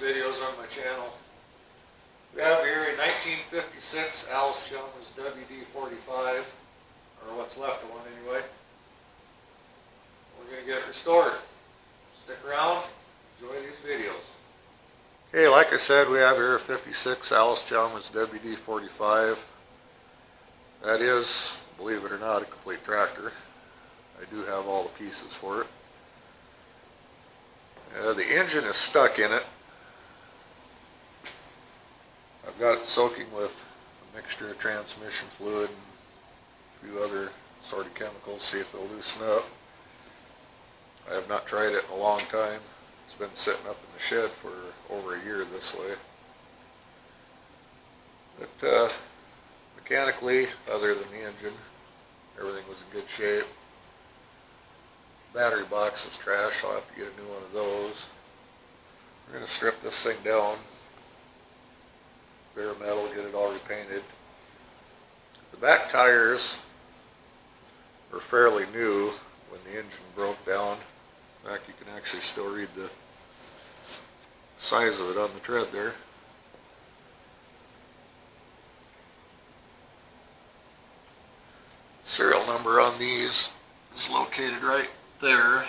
videos on my channel. We have here a 1956 Allis Chalmers WD45, or what's left of one anyway. We're going to get it restored. Stick around, enjoy these videos. Okay, like I said, we have here a 56 Allis Chalmers WD45. That is, believe it or not, a complete tractor. I do have all the pieces for it. The engine is stuck in it. I've got it soaking with a mixture of transmission fluid and a few other assorted chemicals, see if it'll loosen up. I have not tried it in a long time. It's been sitting up in the shed for over a year this way. But mechanically, other than the engine, everything was in good shape. Battery box is trash, so I'll have to get a new one of those. We're going to strip this thing down, bare metal, get it all repainted. The back tires were fairly new when the engine broke down. In fact, you can actually still read the size of it on the tread there. Serial number on these is located right there.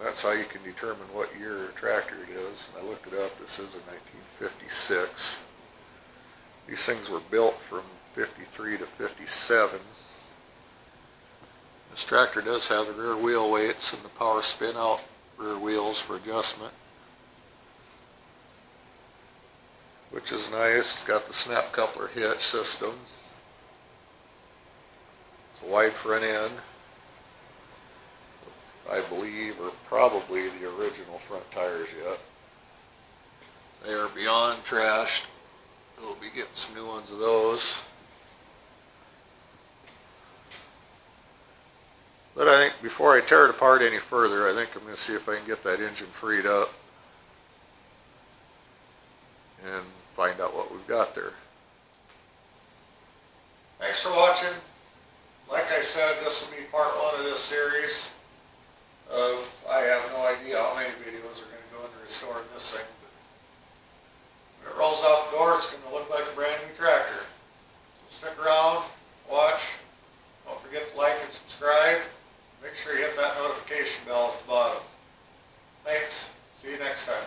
That's how you can determine what year tractor it is. And I looked it up. This is a 1956. These things were built from 53 to 57. This tractor does have the rear wheel weights and the power spin out rear wheels for adjustment, which is nice. It's got the snap coupler hitch system. It's a wide front end, I believe, or probably the original front tires yet. They are beyond trashed. We'll be getting some new ones of those. But I think before I tear it apart any further, I think I'm going to see if I can get that engine freed up and find out what we've got there. Thanks for watching. Like I said, this will be part one of this series of, I have no idea how many videos are going to go into restoring this thing. When it rolls out the door, it's going to look like a brand new tractor. So stick around, watch. Don't forget to like and subscribe. Make sure you hit that notification bell at the bottom. Thanks. See you next time.